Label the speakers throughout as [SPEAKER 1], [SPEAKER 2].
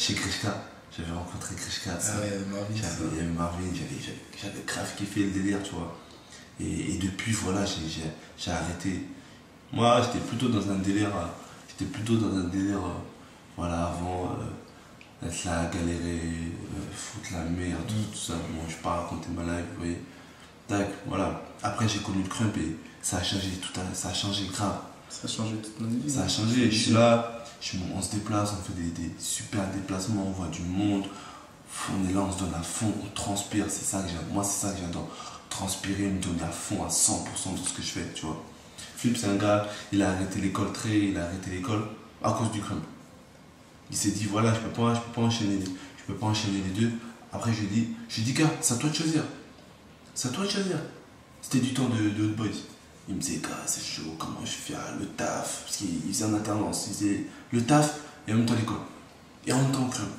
[SPEAKER 1] chez Krishka. J'avais rencontré Krishka.
[SPEAKER 2] Ah ouais, Marvin.
[SPEAKER 1] Il y avait Marvin, j'avais grave kiffé le délire, tu vois. Et depuis, voilà, j'ai arrêté. Moi, j'étais plutôt dans un délire, voilà, avant d'être là, galérer, foutre la merde, tout ça. Bon, je vais pas raconter ma life, vous voyez. Tac, voilà. Après, j'ai connu le crump et ça a changé, ça a changé grave.
[SPEAKER 2] Ça a changé toute notre vie.
[SPEAKER 1] Ça a changé, je suis là, on se déplace, on fait des super déplacements, on voit du monde, on est là, on se donne à fond, on transpire, c'est ça que j'aime. Moi, c'est ça que j'adore. Transpirer, me donner à fond, à 100% de ce que je fais, tu vois. Philippe, c'est un gars, il a arrêté l'école à cause du crump. Il s'est dit, voilà, je peux pas enchaîner les deux. Après, je lui ai dit, gars, c'est à toi de choisir. C'est à toi de choisir. C'était du temps de Hot Boys. Il me disait, gars, c'est chaud, comment je fais le taf. Parce qu'il faisait en alternance. Il faisait le taf et en même temps l'école. Et en même temps le crump.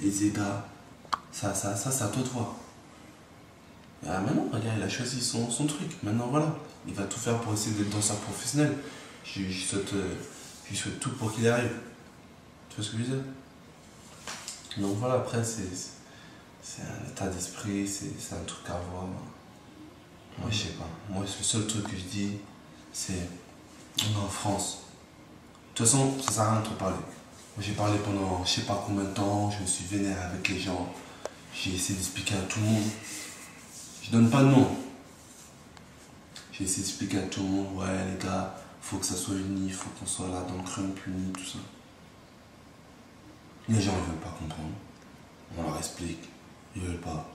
[SPEAKER 1] Et il disait, gars, ça, c'est à toi de voir. Et maintenant, regarde, il a choisi son truc. Maintenant, voilà. Il va tout faire pour essayer d'être danseur professionnel. Je lui souhaite tout pour qu'il y arrive. Tu vois ce que je veux dire? Donc voilà, après, c'est un état d'esprit, c'est un truc à voir. Moi, je sais pas. Moi, le seul truc que je dis, c'est on est en France. De toute façon, ça sert à rien de trop parler. Moi, j'ai parlé pendant je sais pas combien de temps, je me suis vénère avec les gens. J'ai essayé d'expliquer à tout le monde. Je donne pas de nom. J'ai essayé d'expliquer à tout le monde, ouais, les gars, faut que ça soit uni, faut qu'on soit là dans le crump uni, tout ça. Les gens ne veulent pas comprendre. On leur explique, ils veulent pas.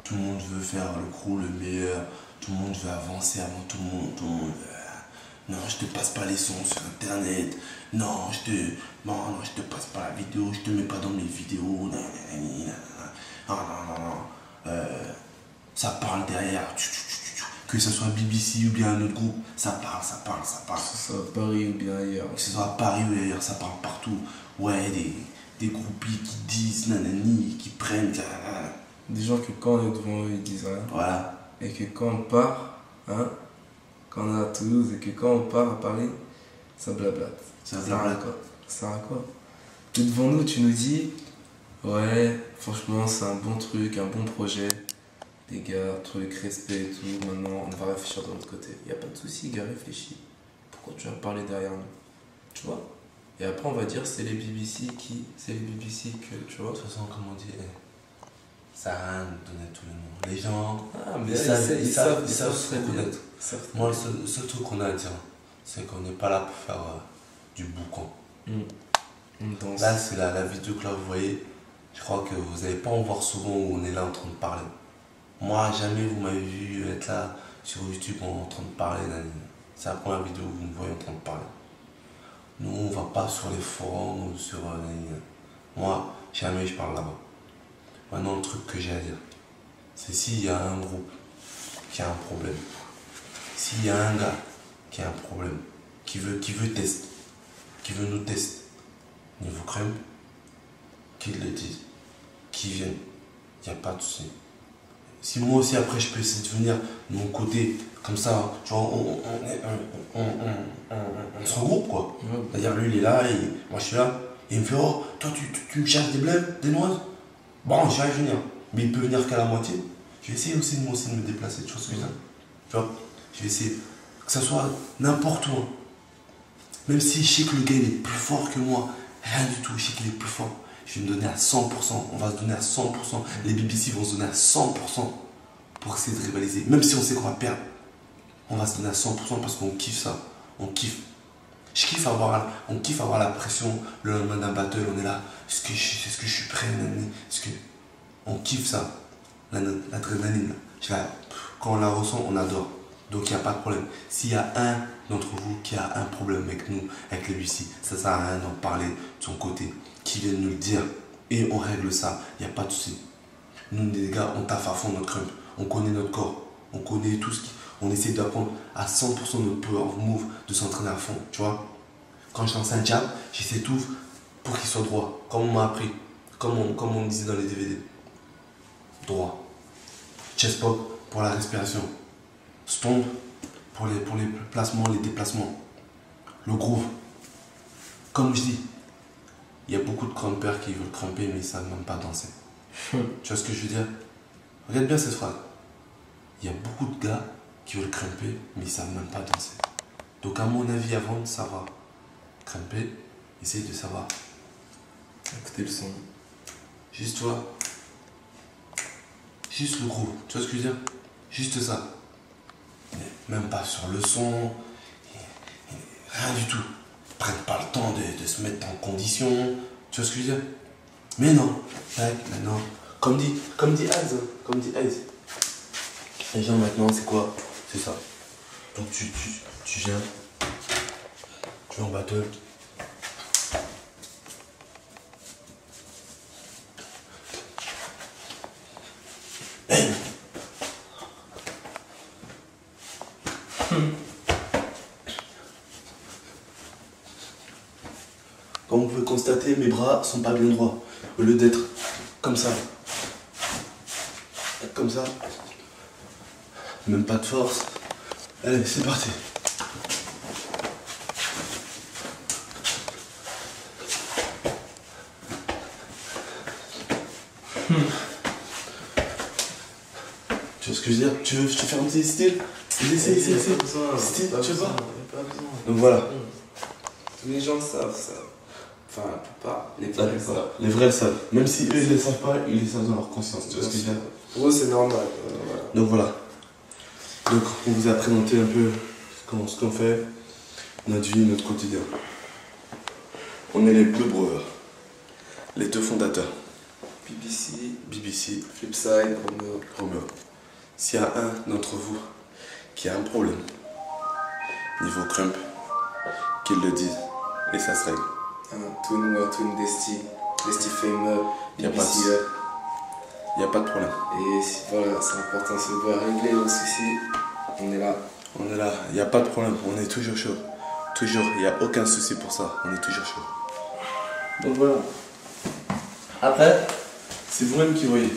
[SPEAKER 1] Tout le monde veut faire le crew le meilleur, tout le monde veut avancer avant tout le monde veut... Non, je te passe pas les sons sur internet, non, je te passe pas la vidéo, je te mets pas dans mes vidéos, non, ça parle derrière, que ce soit BBC ou bien un autre groupe, ça parle.
[SPEAKER 2] Que ce soit à Paris ou bien ailleurs.
[SPEAKER 1] Que ce soit à Paris ou ailleurs, ça parle partout. Ouais, des groupies qui disent nanani, qui prennent.
[SPEAKER 2] Des gens que quand on est devant eux, ils disent rien.
[SPEAKER 1] Voilà.
[SPEAKER 2] Et que quand on part, hein, quand on est à Toulouse et que quand on part à Paris, ça blablate.
[SPEAKER 1] Ça blablate.
[SPEAKER 2] Ça sert à quoi? Puis devant nous, tu nous dis, ouais, franchement, c'est un bon truc, un bon projet. Les gars, truc, respect et tout. Maintenant, on va réfléchir de l'autre côté. Y a pas de souci, gars, réfléchis. Pourquoi tu vas parler derrière nous? Tu vois? Et après, on va dire, c'est les BBC que, tu vois.
[SPEAKER 1] De toute façon, comme on dit, ça n'a rien de donner tous les noms. Les gens,
[SPEAKER 2] mais
[SPEAKER 1] ils savent se
[SPEAKER 2] très bien.
[SPEAKER 1] reconnaître. Moi, le seul truc qu'on a à dire, c'est qu'on n'est pas là pour faire du boucan. Là, c'est la vidéo que là, vous voyez. Je crois que vous n'allez pas en voir souvent où on est là en train de parler. Moi, jamais vous m'avez vu être là sur YouTube en train de parler. C'est la première vidéo où vous me voyez en train de parler. Nous, on va pas sur les forums ou sur... Moi, jamais je parle là-bas. Maintenant, le truc que j'ai à dire, c'est s'il y a un groupe qui a un problème, s'il y a un gars qui a un problème, qui veut tester, qui veut nous tester, niveau crème, qu'il le dise, qu'il vienne, il n'y a pas de souci. Si moi aussi après je peux essayer de venir de mon côté, comme ça, tu vois, on se regroupe quoi. C'est-à-dire lui il est là, et moi je suis là, et il me fait oh, toi tu me cherches des blèmes, des noises. Bon, j'arrive à venir, mais il peut venir qu'à la moitié. Je vais essayer aussi moi aussi de me déplacer, tu vois ce que je veux dire. Tu vois, je vais essayer que ça soit n'importe où. Même si je sais que le gars il est plus fort que moi, rien du tout, je sais qu'il est plus fort. Je vais me donner à 100%, on va se donner à 100%, les BBC vont se donner à 100% pour essayer de rivaliser. Même si on sait qu'on va perdre, on va se donner à 100% parce qu'on kiffe ça, on kiffe. On kiffe avoir la pression le lendemain d'un battle, on est là, est-ce que je suis prêt, on kiffe ça, l'adrénaline. Quand on la ressent, on adore. Donc il n'y a pas de problème. S'il y a un d'entre vous qui a un problème avec nous, avec les BBC, ça ne sert à rien d'en parler de son côté. Qui viennent nous le dire et on règle ça, il n'y a pas de souci. Nous les gars, on taffe à fond notre crump, on connaît notre corps, on connaît tout ce qui... On essaie d'apprendre à 100% notre power of move, de s'entraîner à fond, tu vois. Quand je lance un jab, j'essaie tout pour qu'il soit droit, comme on m'a appris, comme on disait dans les DVD. Droit. Chest pop pour la respiration. Stomp pour les placements, les déplacements. Le groove. Comme je dis, il y a beaucoup de crampeurs qui veulent cramper mais ils savent même pas danser. Tu vois ce que je veux dire? Regarde bien cette phrase. Il y a beaucoup de gars qui veulent cramper mais ils savent même pas danser. Donc à mon avis, avant de savoir cramper, essaye de savoir.
[SPEAKER 2] Écoutez le son.
[SPEAKER 1] Juste toi. Juste le gros. Tu vois ce que je veux dire? Juste ça. Même pas sur le son. Rien du tout. Ils prennent pas le temps de se mettre en condition. Tu vois ce que je veux dire? Mais non. Tac, maintenant. Comme dit Aiz. Comme dit Aiz. Les gens maintenant, c'est quoi? C'est ça. Donc tu viens. Tu vas en battle. Comme vous pouvez constater, mes bras sont pas bien droits. Au lieu d'être comme ça. Comme ça. Même pas de force. Allez, c'est parti. Tu vois ce que je veux dire? Tu veux, je te fais un petit style? Essaye. Style, tu veux pas? Donc voilà.
[SPEAKER 2] Tous les gens savent ça. Enfin, la plupart. Les vrais le savent.
[SPEAKER 1] Les vrais le savent. Même si eux ils le savent pas, ils le savent dans leur conscience. Tu vois ce que je veux dire?
[SPEAKER 2] Pour eux, c'est normal. Voilà.
[SPEAKER 1] Donc voilà. Donc on vous a présenté un peu ce qu'on fait, notre vie, notre quotidien. On est les Bleu Brewers, les deux fondateurs. BBC,
[SPEAKER 2] Flipside,
[SPEAKER 1] Romeo. S'il y a un d'entre vous qui a un problème niveau crump, qu'il le dise et ça se règle.
[SPEAKER 2] Toon Desti Fame,
[SPEAKER 1] Il n'y a pas de problème.
[SPEAKER 2] Et voilà, c'est important, si vous voulez régler vos soucis, on est là.
[SPEAKER 1] On est là, il n'y a pas de problème, on est toujours chaud. Toujours, il n'y a aucun souci pour ça, on est toujours chaud. Donc voilà. Après, c'est vous-même qui voyez.